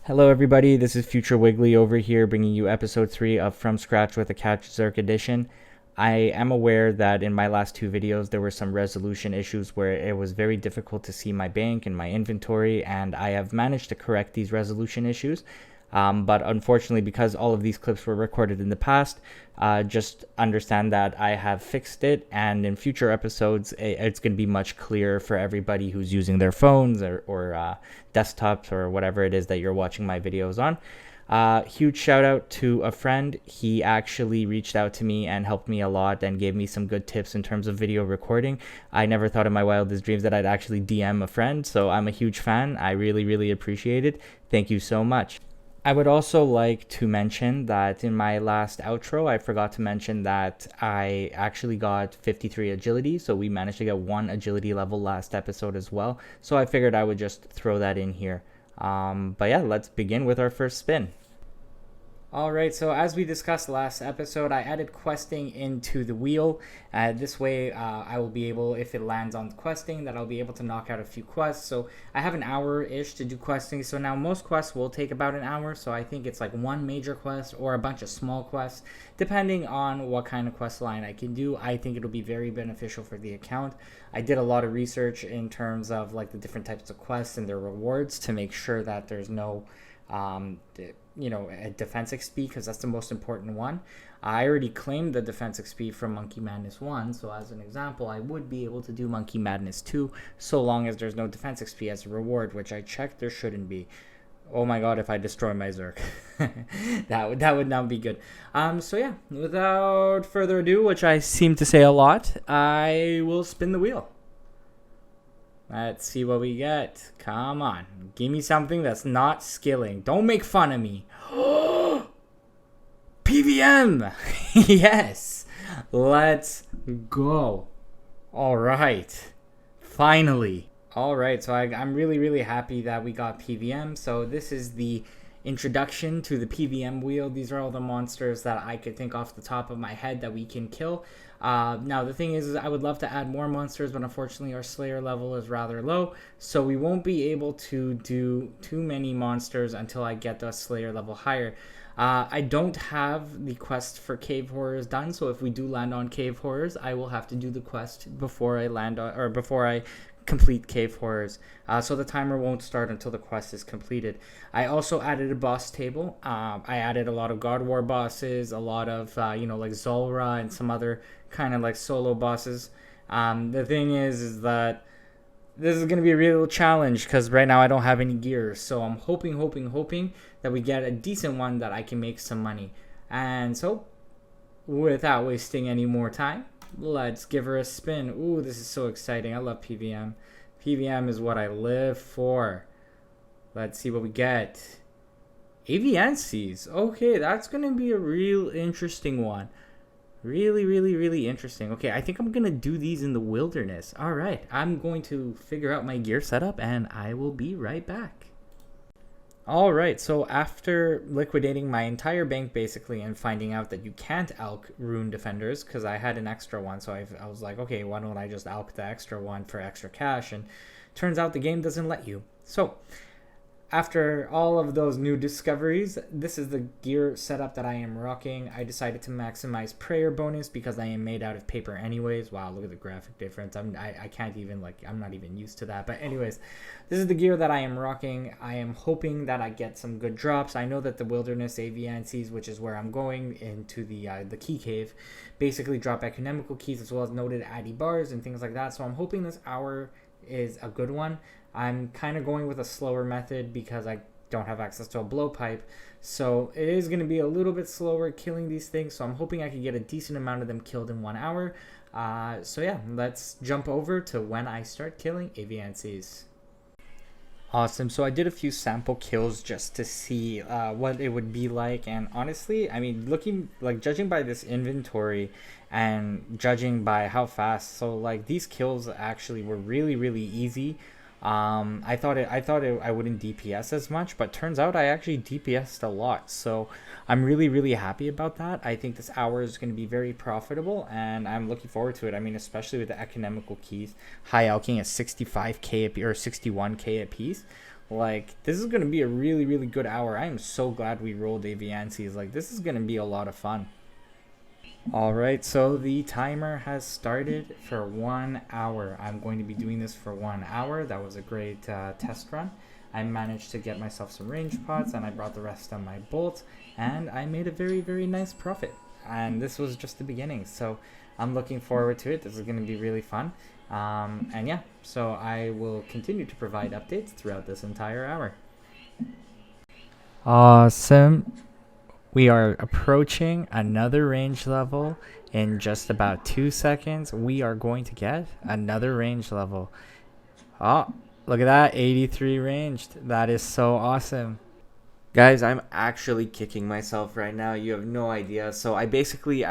Hello, everybody. This is Future Wiggly over here, bringing you episode 3 of From Scratch with a Catch Zerk edition. I am aware that in my last two videos there were some resolution issues where it was very difficult to see my bank and my inventory, and I have managed to correct these resolution issues. But unfortunately, because all of these clips were recorded in the past, just understand that I have fixed it, and in future episodes, it's going to be much clearer for everybody who's using their phones or desktops or whatever it is that you're watching my videos on. Huge shout out to a friend. He actually reached out to me and helped me a lot and gave me some good tips in terms of video recording. I never thought in my wildest dreams that I'd actually DM a friend, so I'm a huge fan. I really, really appreciate it. Thank you so much. I would also like to mention that in my last outro, I forgot to mention that I actually got 53 agility. So we managed to get one agility level last episode as well. So I figured I would just throw that in here. But yeah, let's begin with our first spin. Alright, so as we discussed last episode, I added questing into the wheel. This way, I will be able, if it lands on questing, that I'll be able to knock out a few quests. So I have an hour-ish to do questing. So now most quests will take about an hour. So I think it's like one major quest or a bunch of small quests. Depending on what kind of quest line I can do, I think it'll be very beneficial for the account. I did a lot of research in terms of like the different types of quests and their rewards to make sure that there's no a defense XP, because that's the most important one. I already claimed the defense XP from Monkey Madness 1, so as an example, I would be able to do Monkey Madness 2 so long as there's no defense XP as a reward, which I checked there shouldn't be. Oh my god, if I destroy my Zerk. that would not be good. So yeah, without further ado, which I seem to say a lot, I will spin the wheel. Let's see what we get. Come on. Give me something that's not skilling. Don't make fun of me. PVM! Yes! Let's go. Alright. Finally. Alright, so I'm really, really happy that we got PVM. So this is the introduction to the PVM wheel. These are all the monsters that I could think off the top of my head that we can kill. Now the thing is I would love to add more monsters, but unfortunately our Slayer level is rather low, so we won't be able to do too many monsters until I get the Slayer level higher. I don't have the quest for Cave Horrors done, so if we do land on Cave Horrors, I will have to do the quest before I land on, or before I complete Cave Horrors, so the timer won't start until the quest is completed. I also added a boss table. I added a lot of God War bosses, a lot of like Zulrah and some other kind of like solo bosses. The thing is that this is going to be a real challenge because right now I don't have any gear, so I'm hoping that we get a decent one that I can make some money. And so without wasting any more time, let's give her a spin. Ooh, this is so exciting. I love PVM. PVM is what I live for. Let's see what we get. Aviancies. Okay, that's going to be a real interesting one. Really, really, really interesting. Okay, I think I'm going to do these in the wilderness. All right, I'm going to figure out my gear setup, and I will be right back. Alright, so after liquidating my entire bank basically and finding out that you can't alch rune defenders, because I had an extra one, so I was like, okay, why don't I just alch the extra one for extra cash? And turns out the game doesn't let you. So after all of those new discoveries, this is the gear setup that I am rocking. I decided to maximize prayer bonus because I am made out of paper anyways. Wow, look at the graphic difference. I can't even, like, I'm not even used to that. But anyways, this is the gear that I am rocking. I am hoping that I get some good drops. I know that the Wilderness Aviancies, which is where I'm going into the key cave, basically drop economical keys as well as noted addy bars and things like that. So I'm hoping this hour is a good one. I'm kind of going with a slower method because I don't have access to a blowpipe, so it is going to be a little bit slower killing these things, so I'm hoping I can get a decent amount of them killed in 1 hour. So yeah, let's jump over to when I start killing Aviancies. Awesome, so I did a few sample kills just to see what it would be like, and honestly, I mean, judging by this inventory and judging by how fast, so like these kills actually were really, really easy. I thought I wouldn't DPS as much, but turns out I actually DPS'd a lot. So I'm really, really happy about that. I think this hour is going to be very profitable, and I'm looking forward to it. I mean, especially with the economical keys, high alching at 65k or 61k a piece. Like, this is gonna be a really, really good hour. I am so glad we rolled Aviances. Like, this is gonna be a lot of fun. Alright, so the timer has started for 1 hour. I'm going to be doing this for 1 hour. That was a great test run. I managed to get myself some range pots, and I brought the rest on my bolt, and I made a very, very nice profit. And this was just the beginning, so I'm looking forward to it. This is going to be really fun. And yeah, so I will continue to provide updates throughout this entire hour. Awesome. We are approaching another range level in just about 2 seconds. We are going to get another range level. Oh, look at that, 83 ranged. That is so awesome. Guys, I'm actually kicking myself right now. You have no idea. So I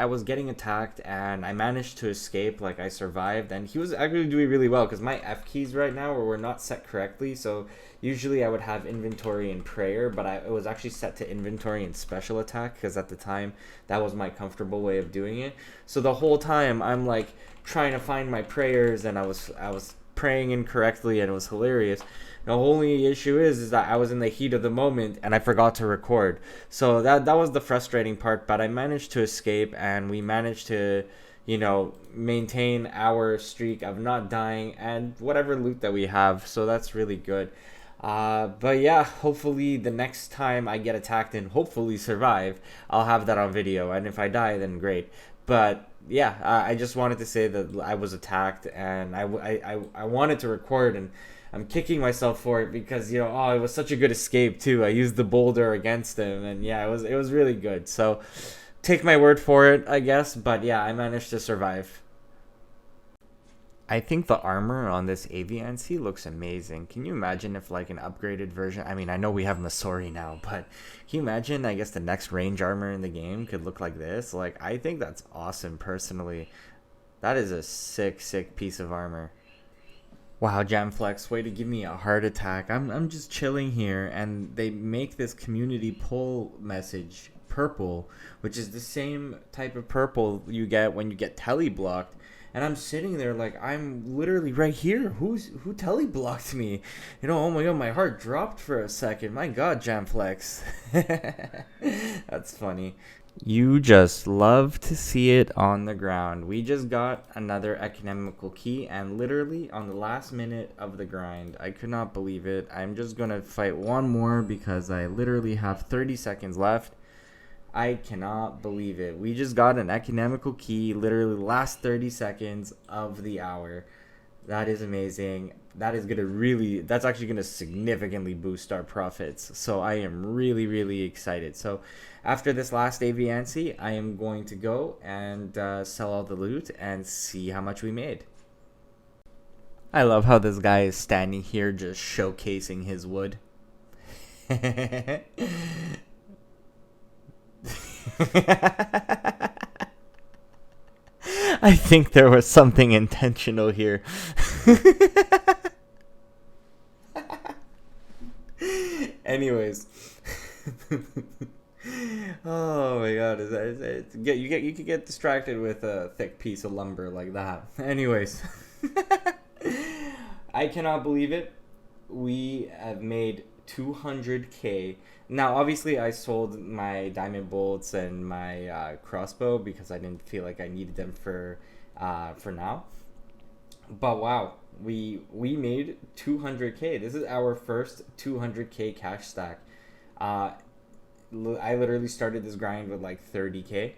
was getting attacked and I managed to escape. Like, I survived, and he was actually doing really well because my F keys right now were not set correctly. So usually I would have inventory and prayer, but it was actually set to inventory and special attack because at the time that was my comfortable way of doing it. So the whole time I'm like trying to find my prayers, and I was praying incorrectly, and it was hilarious. The only issue is that I was in the heat of the moment and I forgot to record. So that was the frustrating part, but I managed to escape, and we managed to, maintain our streak of not dying and whatever loot that we have. So that's really good. But yeah, hopefully the next time I get attacked and hopefully survive, I'll have that on video. And if I die, then great. But yeah, I just wanted to say that I was attacked, and I wanted to record, and I'm kicking myself for it because, it was such a good escape too. I used the boulder against him, and yeah, it was really good. So take my word for it, I guess. But yeah, I managed to survive. I think the armor on this Aviancy looks amazing. Can you imagine if, like, an upgraded version? I mean, I know we have Masori now, but can you imagine, I guess, the next range armor in the game could look like this? Like, I think that's awesome, personally. That is a sick, sick piece of armor. Wow, Jamflex, way to give me a heart attack. I'm just chilling here, and they make this community poll message purple, which is the same type of purple you get when you get teleblocked. And I'm sitting there like, I'm literally right here. Who teleblocked me? Oh my god, my heart dropped for a second. My god, Jamflex. That's funny. You just love to see it on the ground. We just got another economical key, and literally on the last minute of the grind. I could not believe it. I'm just gonna fight one more because I literally have 30 seconds left. I cannot believe it. We just got an economical key, literally last 30 seconds of the hour. That is amazing. That's actually gonna significantly boost our profits. So I am really, really excited. So after this last Aviancy, I am going to go and sell all the loot and see how much we made. I love how this guy is standing here just showcasing his wood. I think there was something intentional here. Anyways. Oh my god, you could get distracted with a thick piece of lumber like that. Anyways. I cannot believe it. We have made 200k. Now, obviously, I sold my diamond bolts and my crossbow because I didn't feel like I needed them for now. But wow, we made 200k. This is our first 200k cash stack. I literally started this grind with like 30k.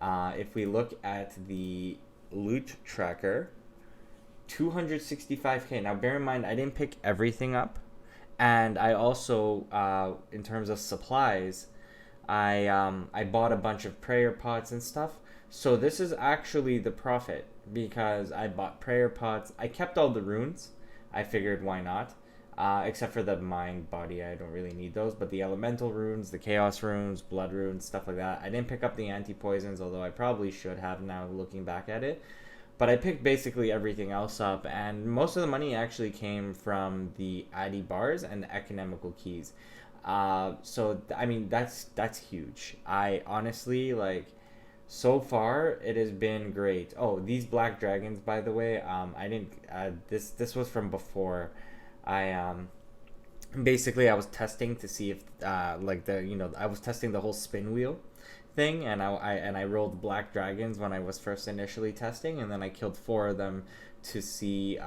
If we look at the loot tracker, 265k. Now, bear in mind, I didn't pick everything up. And I also, in terms of supplies, I bought a bunch of prayer pots and stuff. So this is actually the profit because I bought prayer pots. I kept all the runes. I figured why not? Except for the mind body, I don't really need those. But the elemental runes, the chaos runes, blood runes, stuff like that. I didn't pick up the anti-poisons, although I probably should have now looking back at it. But I picked basically everything else up, and most of the money actually came from the Addy bars and the economical keys. So I mean that's huge. I honestly, like, so far it has been great. Oh, these black dragons, by the way, I didn't. This was from before. I basically I was testing to see if like the I was testing the whole spin wheel thing, and I rolled black dragons when I was first initially testing, and then I killed 4 of them to see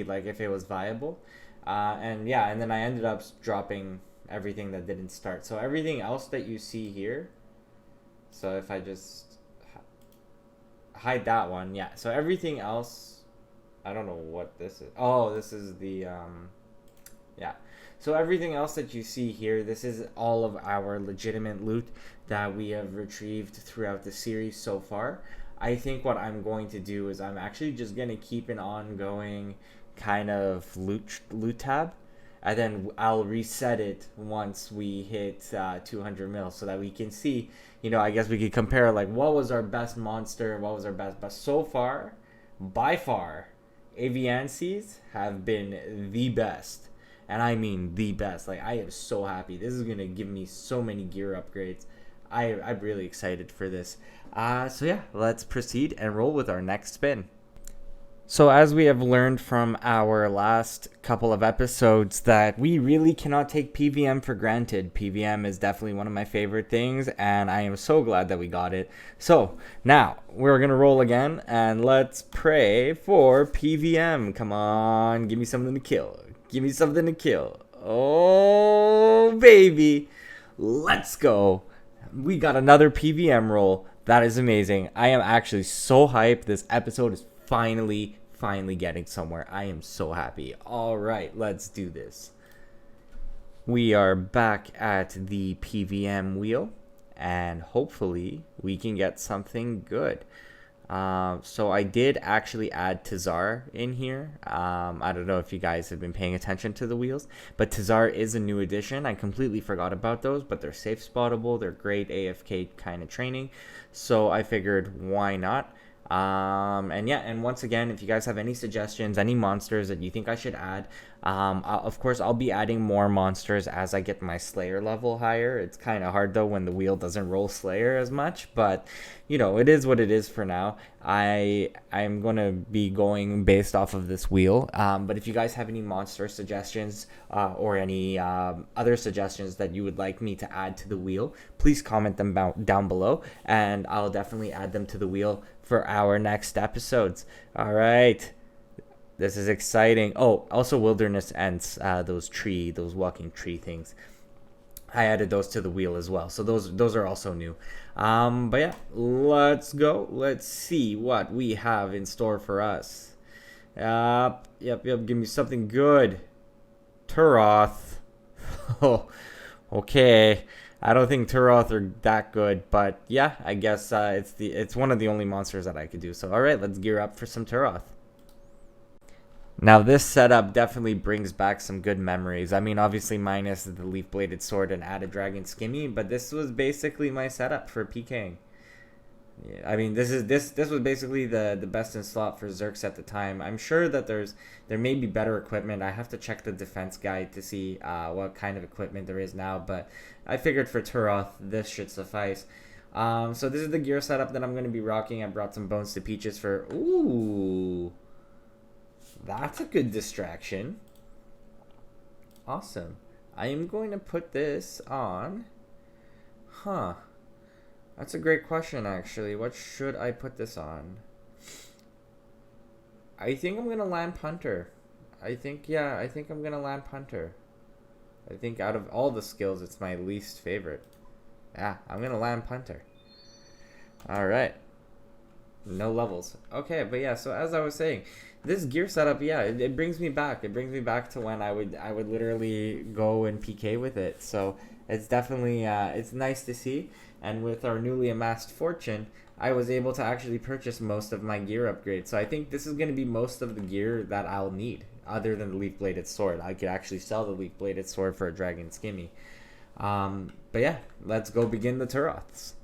like if it was viable, and yeah, and then I ended up dropping everything that didn't start. So everything else that you see here, so if I just hide that one, yeah, so everything else, I don't know what this is. Oh, this is the yeah. So everything else that you see here, this is all of our legitimate loot that we have retrieved throughout the series so far. I think what I'm going to do is I'm actually just going to keep an ongoing kind of loot tab, and then I'll reset it once we hit 200 mil, so that we can see, I guess we could compare like what was our best monster, what was our best. But so far, by far, Aviancies have been the best. And I mean the best. Like, I am so happy. This is going to give me so many gear upgrades. I'm really excited for this. So yeah, let's proceed and roll with our next spin. So as we have learned from our last couple of episodes, that we really cannot take PVM for granted. PVM is definitely one of my favorite things, and I am so glad that we got it. So now we're going to roll again, and let's pray for PVM. Come on, give me something to kill. Give me something to kill. Oh, baby. Let's go. We got another PVM roll. That is amazing. I am actually so hyped. This episode is finally getting somewhere. I am so happy. All right, let's do this. We are back at the PVM wheel, and hopefully we can get something good. So I did actually add Tazar in here. I don't know if you guys have been paying attention to the wheels, but Tazar is a new addition. I completely forgot about those, but they're safe spottable. They're great AFK kind of training. So I figured, why not? And yeah, and once again, if you guys have any suggestions, any monsters that you think I should add, of course, I'll be adding more monsters as I get my Slayer level higher. It's kind of hard though when the wheel doesn't roll Slayer as much, but it is what it is for now. I'm gonna be going based off of this wheel. But if you guys have any monster suggestions or any other suggestions that you would like me to add to the wheel, please comment them down below, and I'll definitely add them to the wheel for our next episodes. All right. This is exciting. Oh, also wilderness ants, those walking tree things. I added those to the wheel as well. So those are also new. But yeah, let's go. Let's see what we have in store for us. Yep. Give me something good. Turoth. Oh, okay. I don't think Turoth are that good, but yeah, I guess it's one of the only monsters that I could do. So all right, let's gear up for some Turoth. Now this setup definitely brings back some good memories. I mean, obviously minus the leaf-bladed sword and added dragon skimmy, but this was basically my setup for PKing. Yeah, I mean, this was basically the best in slot for Zerks at the time. I'm sure that there may be better equipment. I have to check the defense guide to see what kind of equipment there is now, but I figured for Turoth this should suffice. So this is the gear setup that I'm going to be rocking. I brought some bones to Peaches for ooh. That's a good distraction. Awesome. I am going to put this on. That's a great question, actually. What should I put this on? I think I'm going to Lamp Hunter. I think I'm going to Lamp Hunter. I think out of all the skills, it's my least favorite. Yeah, I'm going to Lamp Hunter. All right. No levels. Okay, but yeah, so as I was saying, this gear setup, yeah, it brings me back. It brings me back to when I would literally go and PK with it. So it's definitely it's nice to see. And with our newly amassed fortune, I was able to actually purchase most of my gear upgrades. So I think this is going to be most of the gear that I'll need, other than the leaf-bladed sword. I could actually sell the leaf-bladed sword for a dragon skimmy. But yeah, let's go begin the Turoths.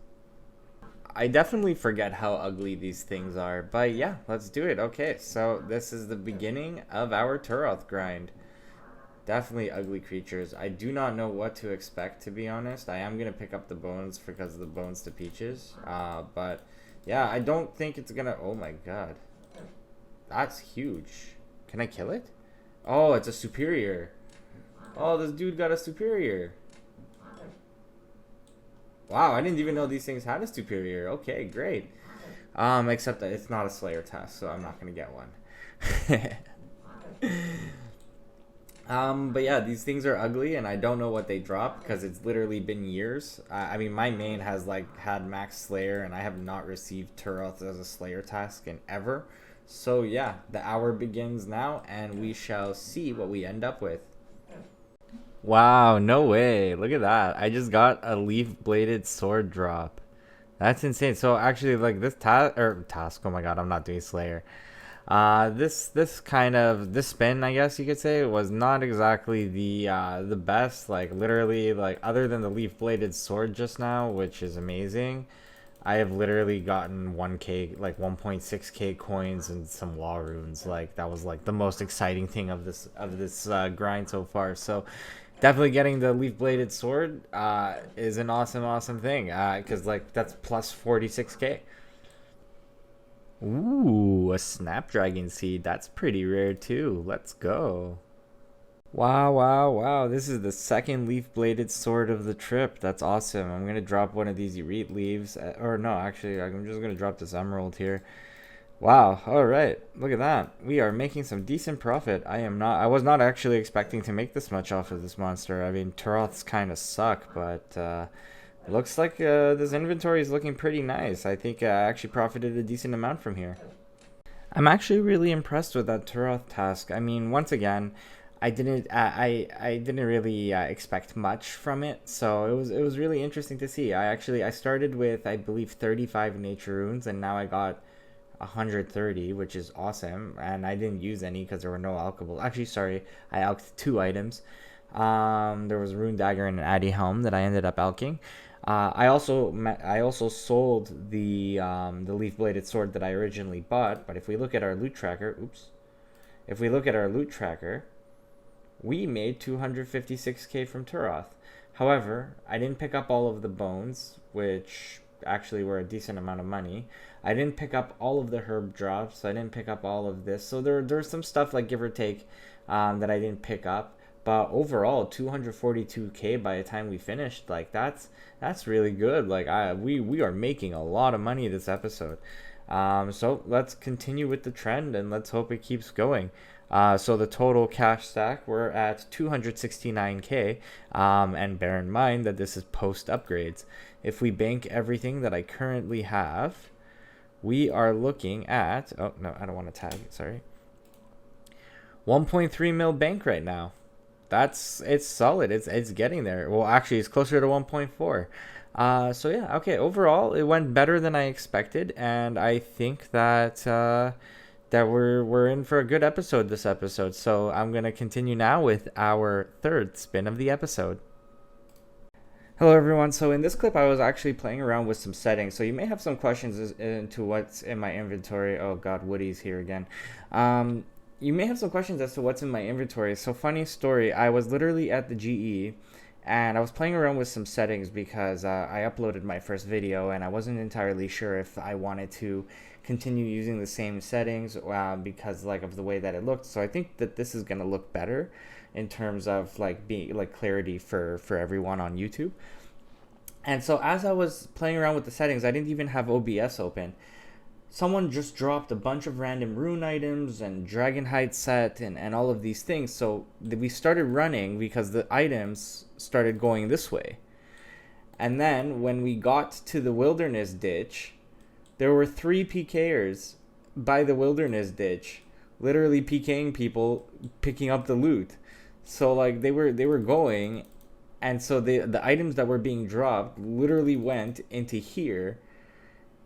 I definitely forget how ugly these things are, but yeah, let's do it. Okay, so this is the beginning of our Turoth grind. Definitely ugly creatures. I do not know what to expect, to be honest. I am going to pick up the bones because of the bones to Peaches. But yeah, I don't think it's going to... Oh my god. That's huge. Can I kill it? Oh, it's a superior. Oh, this dude got a superior. Wow, I didn't even know these things had a superior. Okay, great. Except that it's not a Slayer task, so I'm not gonna get one. But yeah, these things are ugly, and I don't know what they drop because it's literally been years. I mean, my main has like had max Slayer, and I have not received Turoth as a Slayer task in ever. So yeah, the hour begins now, and we shall see what we end up with. Wow, no way! Look at that! I just got a leaf bladed sword drop. That's insane. So actually, like this task. Oh my god, I'm not doing Slayer. This spin, I guess you could say, was not exactly the best. Like literally, like other than the leaf bladed sword just now, which is amazing. I have literally gotten 1k, like 1.6k coins and some law runes. Like that was like the most exciting thing of this grind so far. So definitely getting the leaf bladed sword is an awesome thing. Because like that's plus 46k. Ooh, a snapdragon seed. That's pretty rare too. Let's go. Wow. This is the second leaf bladed sword of the trip. That's awesome. I'm going to drop one of these elite leaves. Or no, actually, I'm just going to drop this emerald here. Wow. All right. Look at that. We are making some decent profit. I was not actually expecting to make this much off of this monster. I mean, Turoths kind of suck, but looks like this inventory is looking pretty nice. I think I actually profited a decent amount from here. I'm actually really impressed with that Turoth task. I mean, once again, I didn't really expect much from it, so it was really interesting to see. I started with, I believe, 35 nature runes, and now I got 130, which is awesome. And I didn't use any because there were no alchables. Actually, sorry, I alched 2 items. There was Rune Dagger and an Addy Helm that I ended up alching. I also sold the leaf bladed sword that I originally bought. But if we look at our loot tracker, if we look at our loot tracker, we made 256k from Turoth. However, I didn't pick up all of the bones, which actually were a decent amount of money. I didn't pick up all of the herb drops. I didn't pick up all of this. So there's some stuff, like give or take, that I didn't pick up. But overall, 242k by the time we finished. Like that's really good. Like we are making a lot of money this episode. So let's continue with the trend and let's hope it keeps going. So the total cash stack, we're at 269k. And bear in mind that this is post upgrades. If we bank everything that I currently have, we are looking at, oh no, I don't want to tag it, sorry, 1.3 mil bank right now. It's solid. It's getting there. Well, actually, it's closer to 1.4. So yeah, okay. Overall, it went better than I expected, and I think that we're in for a good episode this episode. So I'm gonna continue now with our third spin of the episode. Hello everyone. So in this clip, I was actually playing around with some settings. So you may have some questions into what's in my inventory. Oh God, Woody's here again. You may have some questions as to what's in my inventory. So funny story, I was literally at the GE and I was playing around with some settings because I uploaded my first video and I wasn't entirely sure if I wanted to continue using the same settings because like of the way that it looked. So I think that this is going to look better in terms of like being like clarity for everyone on YouTube. And so as I was playing around with the settings, I didn't even have OBS open. Someone just dropped a bunch of random rune items and Dragonhide set and all of these things. So we started running because the items started going this way. And then when we got to the wilderness ditch, there were 3 PKers by the wilderness ditch, literally PKing people, picking up the loot. So like they were going, and so the items that were being dropped literally went into here.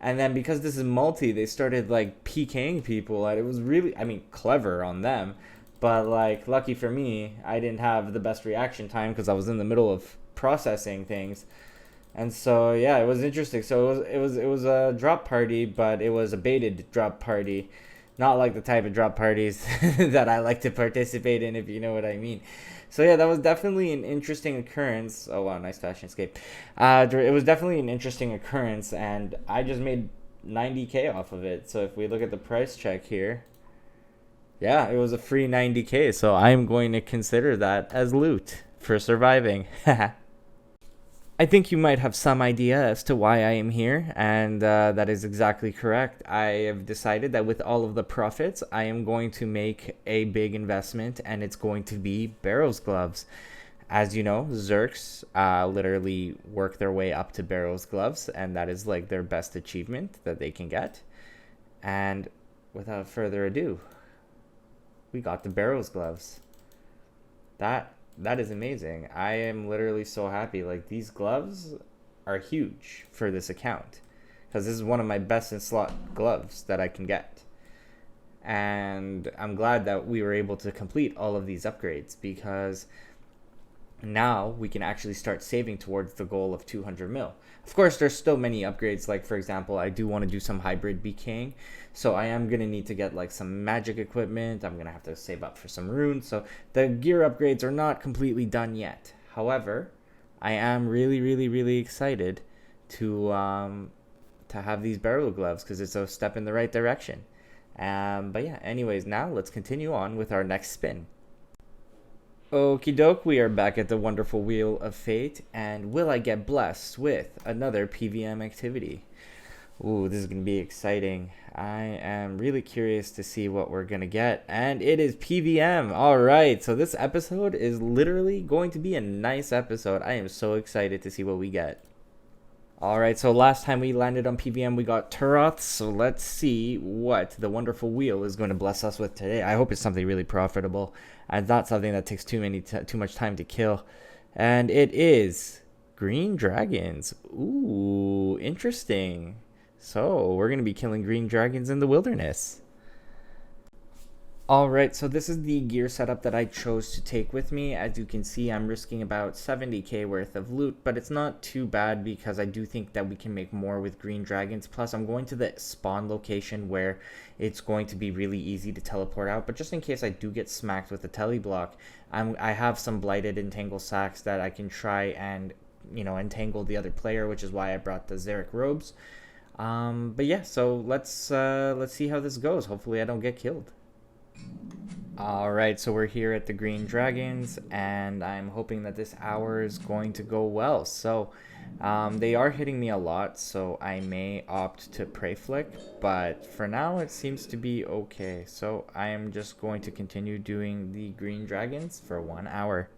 And then because this is multi, they started like PKing people, and it was really, I mean, clever on them. But like lucky for me, I didn't have the best reaction time because I was in the middle of processing things. And so yeah, it was interesting. So it was a drop party, but it was a baited drop party, not like the type of drop parties that I like to participate in, if you know what I mean. So yeah, that was definitely an interesting occurrence. Oh wow, nice fashion escape. It was definitely an interesting occurrence, and I just made 90k off of it. So if we look at the price check here, Yeah, it was a free 90k, so I'm going to consider that as loot for surviving. I think you might have some idea as to why I am here, and that is exactly correct. I have decided that with all of the profits, I am going to make a big investment, and it's going to be Barrow's gloves. As you know, Zerks literally work their way up to Barrow's gloves, and that is like their best achievement that they can get. And without further ado, we got the Barrow's gloves. That is amazing. I am literally so happy. Like, these gloves are huge for this account, because this is one of my best in slot gloves that I can get. And I'm glad that we were able to complete all of these upgrades, because now we can actually start saving towards the goal of 200 mil. Of course, there's still many upgrades. Like, for example, I do want to do some hybrid BKing, so I am going to need to get like some magic equipment. I'm going to have to save up for some runes, so the gear upgrades are not completely done yet. However, I am really excited to have these barrel gloves, because it's a step in the right direction. But yeah, anyways, now let's continue on with our next spin. Okie doke, we are back at the wonderful Wheel of Fate, and will I get blessed with another PVM activity? Ooh, this is going to be exciting. I am really curious to see what we're going to get, and it is PVM. Alright, so this episode is literally going to be a nice episode. I am so excited to see what we get. Alright, so last time we landed on PVM, we got Turoth, so let's see what the wonderful wheel is going to bless us with today. I hope it's something really profitable, and not something that takes too much time to kill. And it is green dragons. Ooh, interesting. So, we're going to be killing green dragons in the wilderness. Alright, so this is the gear setup that I chose to take with me. As you can see, I'm risking about 70k worth of loot, but it's not too bad, because I do think that we can make more with green dragons. Plus, I'm going to the spawn location where it's going to be really easy to teleport out. But just in case I do get smacked with a teleblock, I have some blighted entangle sacks that I can try and, entangle the other player, which is why I brought the Zerk robes. But yeah, so let's see how this goes. Hopefully I don't get killed. Alright, so we're here at the Green Dragons, and I'm hoping that this hour is going to go well. So, they are hitting me a lot, so I may opt to Prey Flick, but for now it seems to be okay. So, I am just going to continue doing the Green Dragons for 1 hour.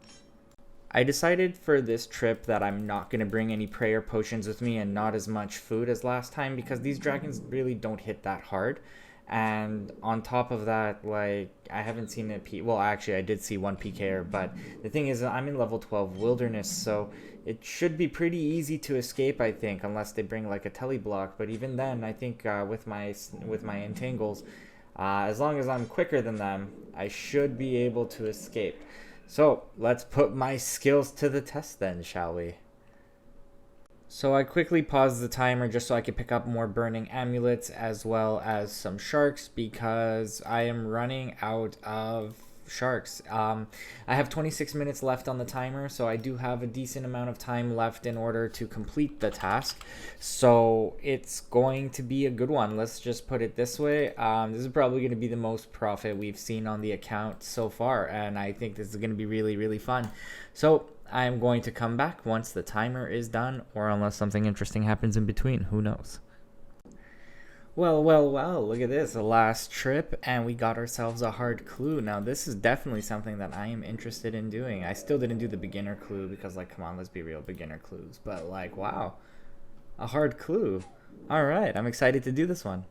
I decided for this trip that I'm not going to bring any prayer potions with me and not as much food as last time, because these dragons really don't hit that hard. And on top of that, like, I haven't seen a well, actually I did see one PKer, but the thing is, I'm in level 12 wilderness, so it should be pretty easy to escape, I think, unless they bring like a teleblock. But even then, I think with my entangles, as long as I'm quicker than them, I should be able to escape. So let's put my skills to the test then, shall we? So I quickly paused the timer just so I could pick up more burning amulets as well as some sharks, because I am running out of sharks. I have 26 minutes left on the timer, so I do have a decent amount of time left in order to complete the task. So it's going to be a good one. Let's just put it this way. This is probably going to be the most profit we've seen on the account so far, and I think this is going to be really fun. So I'm going to come back once the timer is done, or unless something interesting happens in between. Who knows? Well, look at this. The last trip, and we got ourselves a hard clue. Now, this is definitely something that I am interested in doing. I still didn't do the beginner clue because, like, come on, let's be real, beginner clues. But, like, wow. A hard clue. Alright, I'm excited to do this one.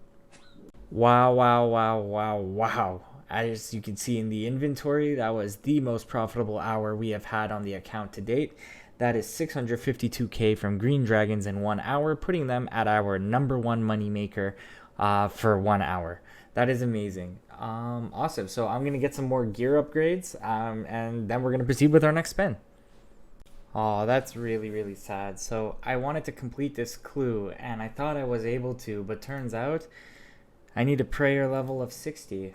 Wow. As you can see in the inventory, that was the most profitable hour we have had on the account to date. That is 652k from Green Dragons in 1 hour, putting them at our number one moneymaker for 1 hour. That is amazing. Awesome. So I'm going to get some more gear upgrades, and then we're going to proceed with our next spin. Oh, that's really sad. So I wanted to complete this clue, and I thought I was able to, but turns out I need a prayer level of 60.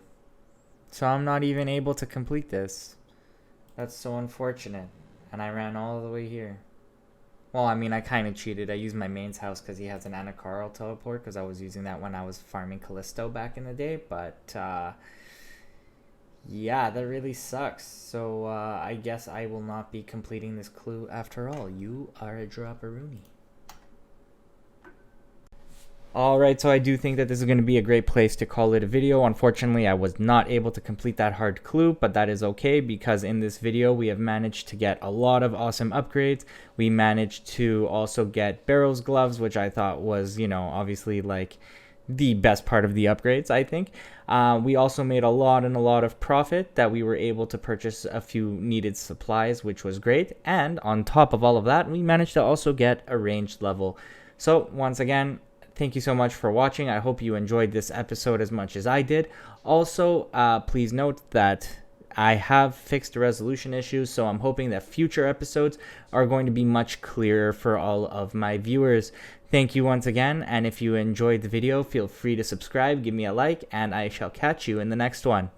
So I'm not even able to complete this. That's so unfortunate. And I ran all the way here. Well, I mean, I kind of cheated. I used my main's house because he has an Anacarl teleport, because I was using that when I was farming Callisto back in the day. But, Yeah, that really sucks. So I guess I will not be completing this clue after all. You are a dropperoonie. Alright, so I do think that this is going to be a great place to call it a video. Unfortunately, I was not able to complete that hard clue, but that is okay because in this video we have managed to get a lot of awesome upgrades. We managed to also get Barrel's gloves, which I thought was, obviously like the best part of the upgrades, I think. We also made a lot of profit that we were able to purchase a few needed supplies, which was great. And on top of all of that, we managed to also get a ranged level. So once again, thank you so much for watching. I hope you enjoyed this episode as much as I did. Also, please note that I have fixed the resolution issues, so I'm hoping that future episodes are going to be much clearer for all of my viewers. Thank you once again, and if you enjoyed the video, feel free to subscribe, give me a like, and I shall catch you in the next one.